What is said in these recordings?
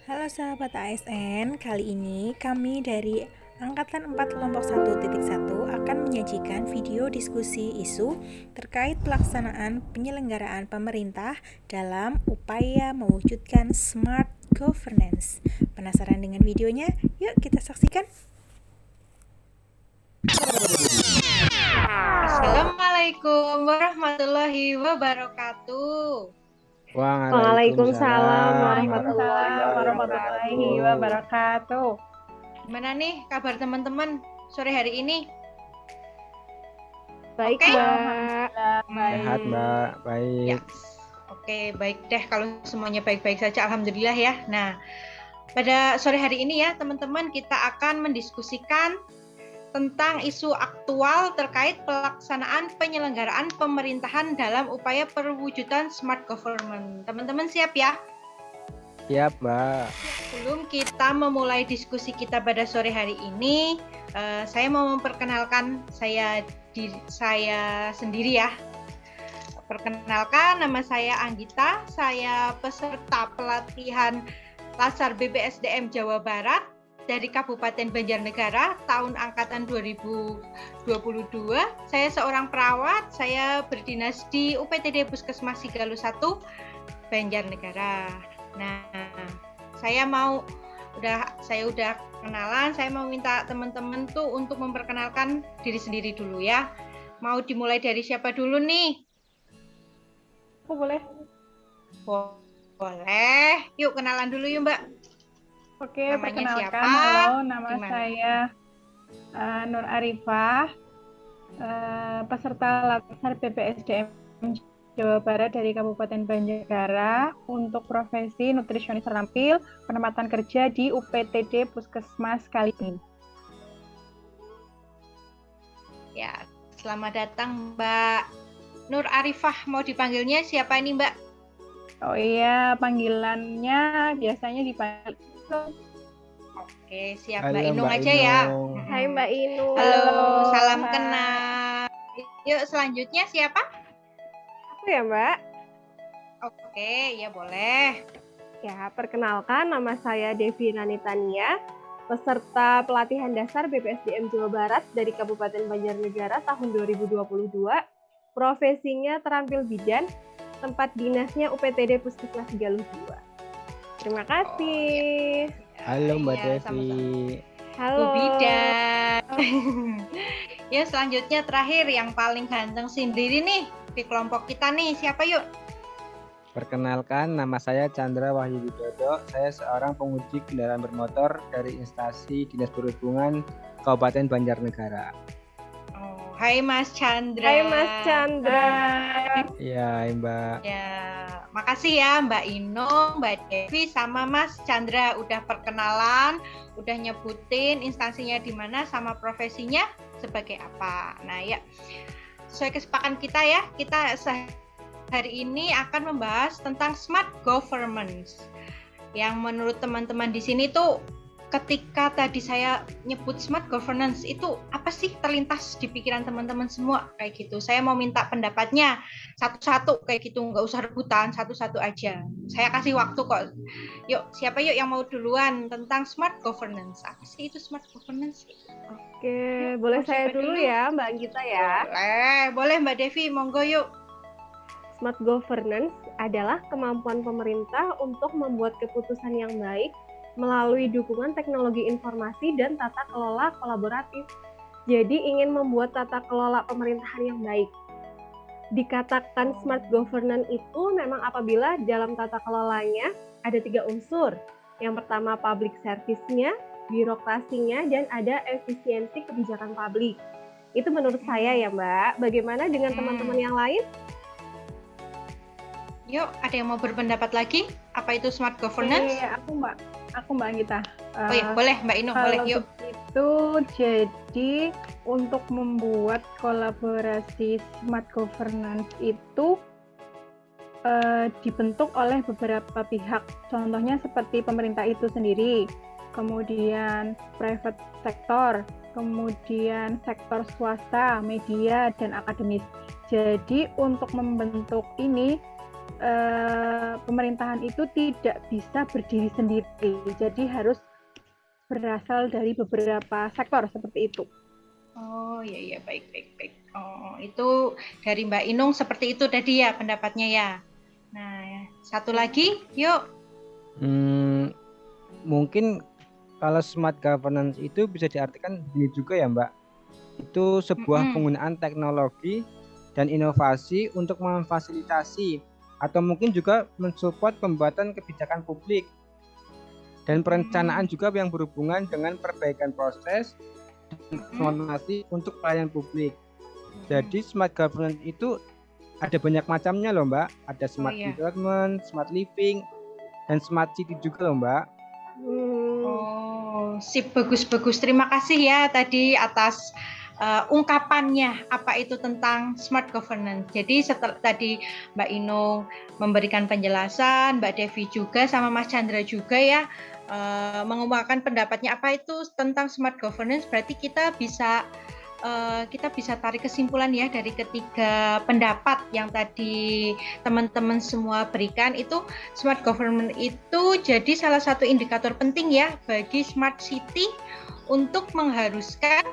Halo sahabat ASN, kali ini kami dari Angkatan 4 Kelompok 1.1 akan menyajikan video diskusi isu terkait pelaksanaan penyelenggaraan pemerintah dalam upaya mewujudkan smart governance. Penasaran dengan videonya? Yuk kita saksikan. Assalamualaikum warahmatullahi wabarakatuh. Waalaikumsalam warahmatullahi wabarakatuh. Gimana nih kabar teman-teman sore hari ini? Baik, Oke? Mbak. Sehat, Mbak. Baik. Ya. Oke, baik deh kalau semuanya baik-baik saja, alhamdulillah ya. Nah, pada sore hari ini ya teman-teman kita akan mendiskusikan tentang isu aktual terkait pelaksanaan penyelenggaraan pemerintahan dalam upaya perwujudan smart government. Teman-teman siap ya? Siap, Mbak. Sebelum kita memulai diskusi kita pada sore hari ini, saya mau memperkenalkan saya sendiri ya. Perkenalkan, nama saya Anggita, saya peserta pelatihan Latsar BPSDM Jawa Barat dari Kabupaten Banjarnegara tahun angkatan 2022. Saya seorang perawat, saya berdinas di UPTD Puskesmas Sigalu 1 Banjarnegara. Nah, saya udah kenalan, saya mau minta teman-teman tuh untuk memperkenalkan diri sendiri dulu ya. Mau dimulai dari siapa dulu nih? Oh, boleh. Boleh. Yuk kenalan dulu yuk, Mbak. Oke, Namanya perkenalkan. siapa? Halo, nama Gimana? saya Nur Arifah, peserta Latsar BPSDM Jawa Barat dari Kabupaten Banjarnegara untuk profesi nutrisionis terampil, penempatan kerja di UPTD Puskesmas Kalibin. Ya, selamat datang Mbak Nur Arifah. Mau dipanggilnya siapa ini Mbak? Oh iya, panggilannya biasanya dipanggil. Oke, siap. Halo, Mbak Inung Mbak aja ya. Inung. Hai, Mbak Inung. Halo, salam Hai. kenal. Yuk, selanjutnya siapa? Aku ya, Mbak. Oke, ya boleh. Ya, perkenalkan nama saya Devi Ranitania, peserta pelatihan dasar BPSDM Jawa Barat dari Kabupaten Banjarnegara tahun 2022. Profesinya terampil bidan, tempat dinasnya UPTD Puskesmas Sigaluh 2. Terima kasih. Halo, Mbak Ya, Devi. sama-sama. Halo. Bu Bidan. Ya, selanjutnya terakhir yang paling ganteng sendiri nih di kelompok kita nih. Siapa yuk? Perkenalkan, nama saya Chandra Wahyu Widodo. Saya seorang penguji kendaraan bermotor dari instansi Dinas Perhubungan Kabupaten Banjarnegara. Oh, hai Mas Chandra. Hai Mas Chandra. Iya, Mbak. Ya, makasih ya Mbak Inung, Mbak Devi, sama Mas Chandra udah perkenalan, udah nyebutin instansinya di mana sama profesinya sebagai apa. Nah ya, sesuai kesepakatan kita ya, kita hari ini akan membahas tentang smart governance. Yang menurut teman-teman di sini tuh ketika tadi saya nyebut smart governance itu apa sih terlintas di pikiran teman-teman semua kayak gitu. Saya mau minta pendapatnya satu-satu kayak gitu, nggak usah rebutan, satu-satu aja. Saya kasih waktu kok. Yuk, siapa yuk yang mau duluan tentang smart governance? Apa sih itu smart governance? Oke, Yuk, boleh mau saya siapa dulu ya, Mbak Anggita ya. Boleh Mbak Devi, monggo yuk. Smart governance adalah kemampuan pemerintah untuk membuat keputusan yang baik melalui dukungan teknologi informasi dan tata kelola kolaboratif. Jadi ingin membuat tata kelola pemerintahan yang baik. Dikatakan smart governance itu memang apabila dalam tata kelolanya ada 3 unsur. Yang pertama public service-nya, birokrasinya, dan ada efisiensi kebijakan publik. Itu menurut saya ya Mbak. Bagaimana dengan teman-teman yang lain? Yuk, ada yang mau berpendapat lagi? Apa itu smart governance? Aku Mbak Anggita. Oh ya, boleh Mbak Inung, boleh yuk. Itu jadi untuk membuat kolaborasi smart governance itu dibentuk oleh beberapa pihak. Contohnya seperti pemerintah itu sendiri, kemudian private sector, kemudian sektor swasta, media, dan akademis. Jadi untuk membentuk ini pemerintahan itu tidak bisa berdiri sendiri. Jadi harus berasal dari beberapa sektor seperti itu. Oh iya baik. Oh itu dari Mbak Inung seperti itu tadi ya pendapatnya ya. Nah satu lagi yuk. Mungkin kalau smart governance itu bisa diartikan ini juga ya Mbak. Itu sebuah penggunaan teknologi dan inovasi untuk memfasilitasi atau mungkin juga mensupport pembuatan kebijakan publik dan perencanaan juga yang berhubungan dengan perbaikan proses dan informasi untuk pelayanan publik. Jadi smart governance itu ada banyak macamnya loh Mbak. Ada smart development, smart living, dan smart city juga loh Mbak. Oh, sip, bagus. Terima kasih ya tadi atas ungkapannya apa itu tentang smart governance. Jadi setelah tadi Mbak Inung memberikan penjelasan, Mbak Devi juga sama Mas Chandra juga ya mengungkapkan pendapatnya apa itu tentang smart governance. Berarti kita bisa tarik kesimpulan ya dari ketiga pendapat yang tadi teman-teman semua berikan itu smart government itu jadi salah satu indikator penting ya bagi smart city untuk mengharuskan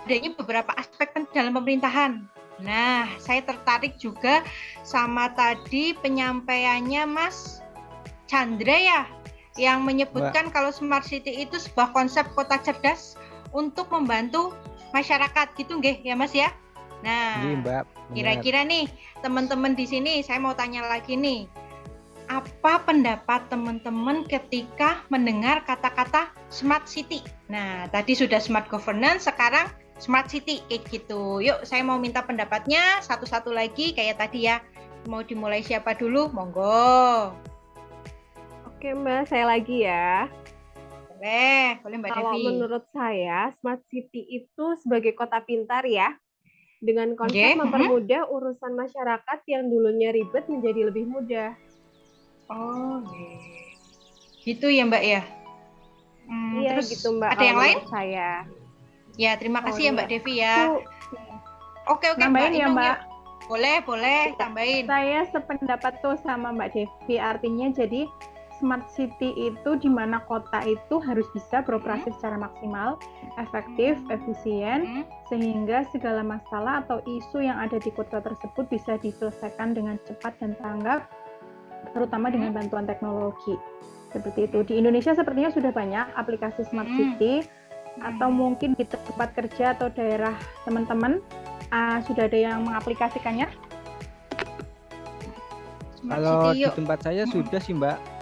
adanya beberapa aspek dalam pemerintahan. Nah, saya tertarik juga sama tadi penyampaiannya Mas Chandra ya yang menyebutkan kalau smart city itu sebuah konsep kota cerdas untuk membantu masyarakat gitu nggih ya Mas ya. Nah, Mbak, kira-kira nih teman-teman di sini saya mau tanya lagi nih. Apa pendapat teman-teman ketika mendengar kata-kata smart city? Nah, tadi sudah smart governance, sekarang smart city kayak gitu. Yuk, saya mau minta pendapatnya satu-satu lagi kayak tadi ya. Mau dimulai siapa dulu? Monggo. Oke Mbak, saya lagi ya. Boleh Mbak Devi. Kalau menurut saya, smart city itu sebagai kota pintar ya, dengan konsep mempermudah urusan masyarakat yang dulunya ribet menjadi lebih mudah. Oh, gitu ya Mbak ya. Iya terus gitu Mbak. Ada yang lain? Saya. Ya terima kasih ya Mbak Devi ya. Oke Nambahin Mbak ya Inung, Mbak. Boleh tambahin. Saya sependapat tuh sama Mbak Devi. Artinya jadi smart city itu di mana kota itu harus bisa beroperasi secara maksimal, efektif, efisien, sehingga segala masalah atau isu yang ada di kota tersebut bisa diselesaikan dengan cepat dan tanggap, terutama dengan bantuan teknologi. Seperti itu. Di Indonesia sepertinya sudah banyak aplikasi smart city, atau mungkin di tempat kerja atau daerah teman-teman sudah ada yang mengaplikasikannya? Kalau di tempat saya sudah sih Mbak.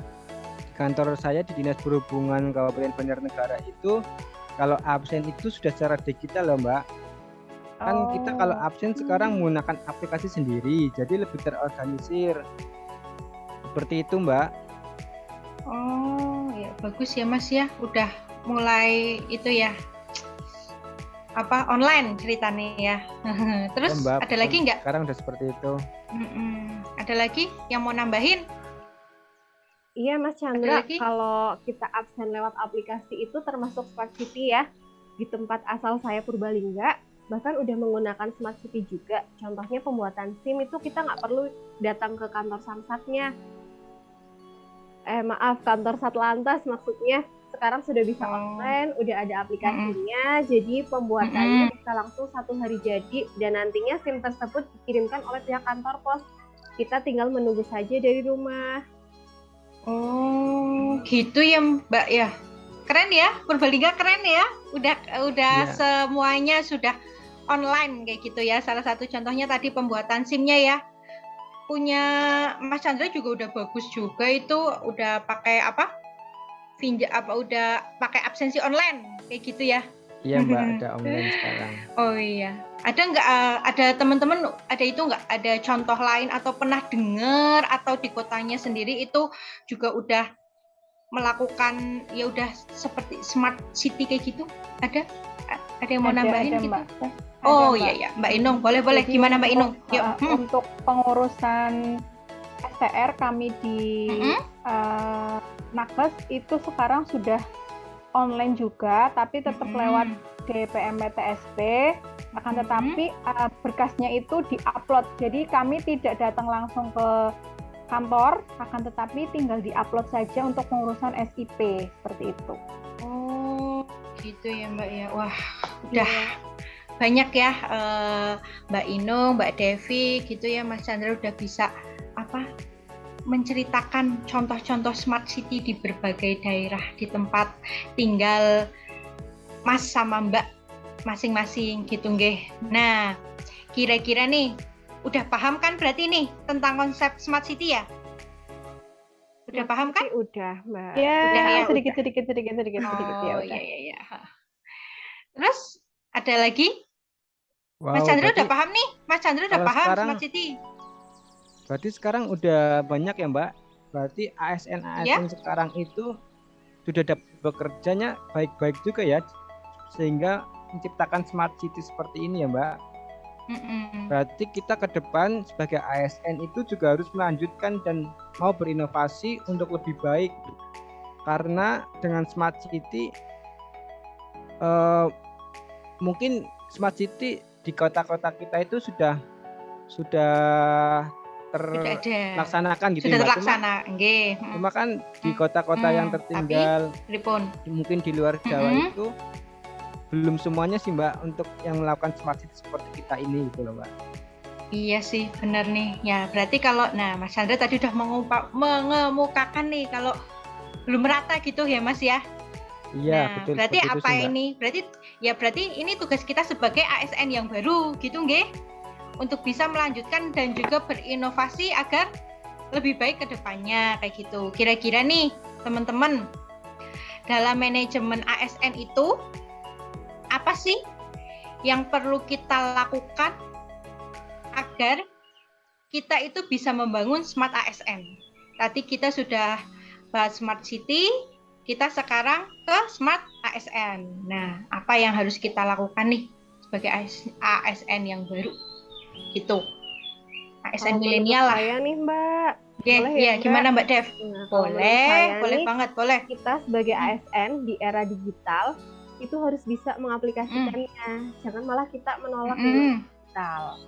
Kantor saya di Dinas Perhubungan Kabupaten Banjarnegara itu kalau absen itu sudah secara digital loh Mbak. Kan kita kalau absen sekarang menggunakan aplikasi sendiri, jadi lebih terorganisir. Seperti itu Mbak. Oh ya bagus ya Mas ya, udah mulai itu ya online ceritanya ya. Terus Mbak, ada lagi nggak? Sekarang udah seperti itu. Ada lagi yang mau nambahin? Iya Mas Chandra, kalau kita absen lewat aplikasi itu termasuk smart city ya. Di tempat asal saya Purbalingga, bahkan udah menggunakan smart city juga. Contohnya pembuatan SIM itu kita nggak perlu datang ke kantor Samsatnya. Kantor Satlantas maksudnya. Sekarang sudah bisa online, udah ada aplikasinya, jadi pembuatannya bisa langsung 1 hari jadi, dan nantinya SIM tersebut dikirimkan oleh pihak kantor pos. Kita tinggal menunggu saja dari rumah. Oh, gitu ya Mbak ya. Keren ya, Purbalingga keren ya. Udah semuanya sudah online kayak gitu ya. Salah satu contohnya tadi pembuatan SIM-nya ya. Punya Mas Chandra juga udah bagus juga itu, udah pakai udah pakai absensi online kayak gitu ya. Iya Mbak, ada online sekarang. Oh iya. Ada nggak ada teman-teman ada contoh lain atau pernah dengar atau di kotanya sendiri itu juga udah melakukan ya udah seperti smart city kayak gitu? Ada yang mau nambahin gitu? Mbak. Oh iya Mbak Inung, boleh gimana Mbak Inung? Yuk. Untuk pengurusan STR kami di Nakes itu sekarang sudah online juga, tapi tetap lewat DPM PTSP, akan tetapi berkasnya itu diupload. Jadi kami tidak datang langsung ke kantor, akan tetapi tinggal diupload saja untuk pengurusan SIP seperti itu. Oh, gitu ya Mbak ya. Wah, udah banyak ya Mbak Inung, Mbak Devi gitu ya, Mas Chandra udah bisa menceritakan contoh-contoh smart city di berbagai daerah di tempat tinggal Mas sama Mbak masing-masing gitu nggih. Nah, kira-kira nih udah paham kan berarti nih tentang konsep smart city ya? Udah paham kan? Udah, Mbak. Ya, Udah ya, sedikit udah. ya Oh, udah. iya. Terus ada lagi? Wow, Mas Chandra berarti udah paham nih? Mas Chandra udah kalau paham sekarang smart city? berarti sekarang udah banyak ya Mbak. Berarti ASN sekarang itu sudah dapat bekerjanya baik-baik juga ya, sehingga menciptakan smart city seperti ini ya Mbak. Berarti kita ke depan sebagai ASN itu juga harus melanjutkan dan mau berinovasi untuk lebih baik. Karena dengan smart city mungkin smart city di kota-kota kita itu sudah terlaksanakan gitu sudah Mbak. terlaksana, nggih. Cuma kan di kota-kota yang tertinggal, mungkin di luar Jawa itu belum semuanya sih Mbak untuk yang melakukan smart city seperti kita ini gitu loh Mbak. Iya sih, benar nih. Ya, berarti kalau Mas Chandra tadi udah mengemukakan nih kalau belum merata gitu ya Mas ya. Iya, betul. Berarti apa sih, ini? Berarti ini tugas kita sebagai ASN yang baru gitu nggih. Untuk bisa melanjutkan dan juga berinovasi agar lebih baik ke depannya kayak gitu. Kira-kira nih teman-teman, dalam manajemen ASN itu apa sih yang perlu kita lakukan agar kita itu bisa membangun smart ASN? Tadi kita sudah bahas smart city, kita sekarang ke smart ASN. Nah, apa yang harus kita lakukan nih sebagai ASN yang baru? Gitu. ASN milenial lah. Saya nih Mbak. Boleh ya, gimana Mbak Dev? Nah, boleh banget, boleh. Kita sebagai ASN di era digital itu harus bisa mengaplikasikannya. Jangan malah kita menolak digital.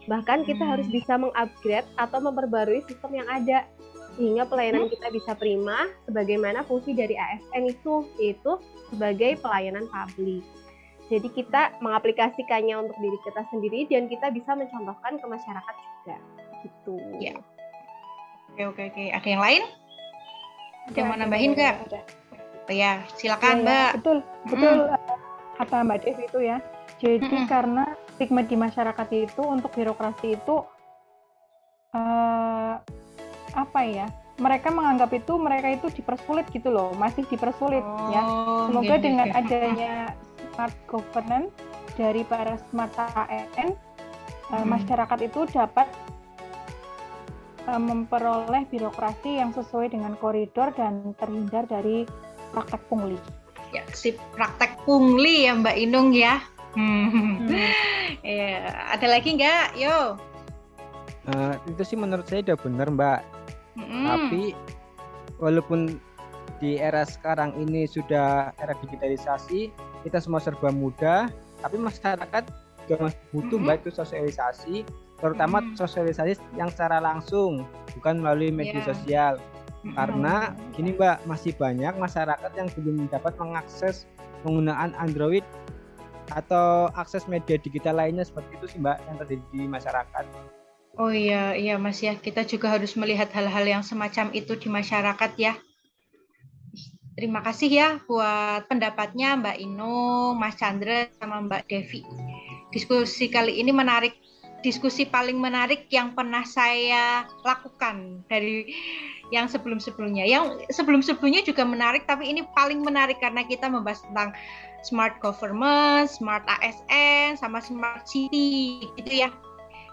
Bahkan kita harus bisa mengupgrade atau memperbarui sistem yang ada sehingga pelayanan kita bisa prima sebagaimana fungsi dari ASN itu, yaitu sebagai pelayanan publik. Jadi kita mengaplikasikannya untuk diri kita sendiri dan kita bisa mencontohkan ke masyarakat juga. Gitu. Ya. Oke. Ada yang lain? Ada yang mau nambahin nggak? Oh ya, silakan Mbak. Betul kata Mbak Dev itu ya. Jadi karena stigma di masyarakat itu untuk birokrasi itu mereka menganggap mereka itu dipersulit gitu loh, masih dipersulit ya. Semoga dengan adanya smart governance dari para smart ASN, masyarakat itu dapat memperoleh birokrasi yang sesuai dengan koridor dan terhindar dari praktek pungli. Ya, praktek pungli ya Mbak Inung ya. Ya, ada lagi nggak? Yo. Itu sih menurut saya udah benar Mbak. Tapi walaupun di era sekarang ini sudah era digitalisasi, kita semua serba mudah, tapi masyarakat juga masih butuh Mbak itu sosialisasi, terutama sosialisasi yang secara langsung, bukan melalui media sosial. Karena gini Mbak, masih banyak masyarakat yang belum dapat mengakses penggunaan Android atau akses media digital lainnya seperti itu sih Mbak yang terjadi di masyarakat. Oh iya Mas ya, kita juga harus melihat hal-hal yang semacam itu di masyarakat ya. Terima kasih ya buat pendapatnya Mbak Inung, Mas Chandra, sama Mbak Devi. Diskusi kali ini menarik, diskusi paling menarik yang pernah saya lakukan dari yang sebelum-sebelumnya. Yang sebelum-sebelumnya juga menarik, tapi ini paling menarik karena kita membahas tentang smart government, smart ASN, sama smart city gitu ya.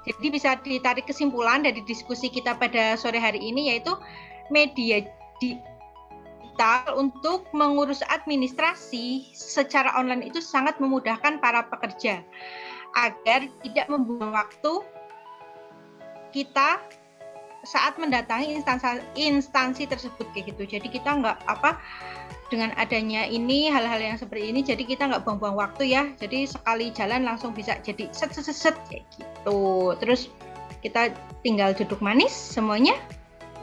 Jadi bisa ditarik kesimpulan dari diskusi kita pada sore hari ini, yaitu media digital untuk mengurus administrasi secara online itu sangat memudahkan para pekerja agar tidak membuang waktu kita saat mendatangi instansi tersebut kayak gitu. Jadi kita nggak dengan adanya ini hal-hal yang seperti ini, jadi kita nggak buang-buang waktu ya. Jadi sekali jalan langsung bisa jadi set kayak gitu. Terus kita tinggal duduk manis semuanya,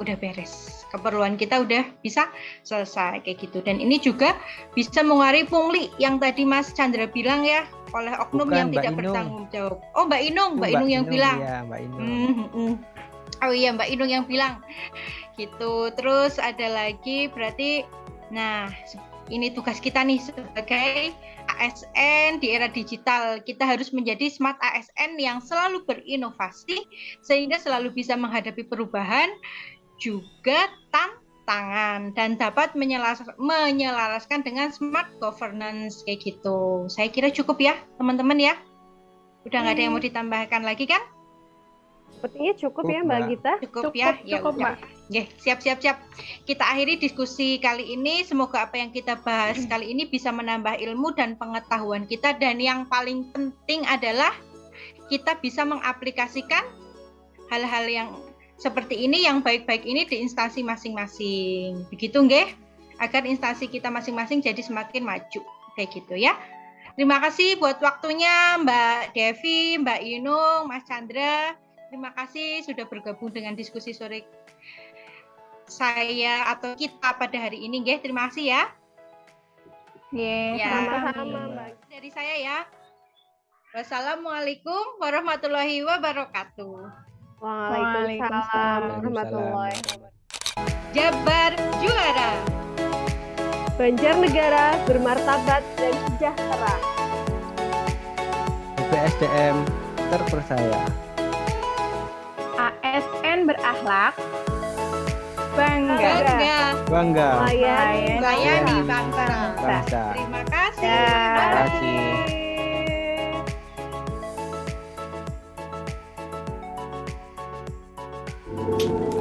udah beres. Keperluan kita udah bisa selesai kayak gitu. Dan ini juga bisa mengurangi pungli yang tadi Mas Chandra bilang ya, oleh oknum Bukan, yang Mbak tidak Inung. bertanggung jawab. Oh, Mbak Inung, Itu Mbak Inung yang bilang. Iya, Mbak Inung. Oh iya, Mbak Inung yang bilang gitu. Terus ada lagi berarti, nah ini tugas kita nih sebagai ASN di era digital. Kita harus menjadi smart ASN yang selalu berinovasi sehingga selalu bisa menghadapi perubahan juga tantangan dan dapat menyelaraskan dengan smart governance kayak gitu. Saya kira cukup ya teman-teman ya. Udah nggak ada yang mau ditambahkan lagi kan? Sepertinya cukup ya Mbak Gita. Cukup ya. Ya cukup, udah. Mbak. Oke, siap. Kita akhiri diskusi kali ini. Semoga apa yang kita bahas kali ini bisa menambah ilmu dan pengetahuan kita. Dan yang paling penting adalah kita bisa mengaplikasikan hal-hal yang seperti ini, yang baik-baik ini di instansi masing-masing. Begitu nggih? Agar instansi kita masing-masing jadi semakin maju. Kayak gitu ya. Terima kasih buat waktunya Mbak Devi, Mbak Inung, Mas Chandra. Terima kasih sudah bergabung dengan diskusi sore saya atau kita pada hari ini, nggih. Terima kasih ya. Ya, Sama-sama Mbak. Dari saya ya. Wassalamualaikum warahmatullahi wabarakatuh. Waalaikumsalam warahmatullahi wabarakatuh. Jabar juara. Banjarnegara bermartabat dan sejahtera. BPSDM terpercaya. ASN berakhlak, bangga. Bangga. Melayani bangsa. Bangsa. Terima kasih. Terima kasih. Bye.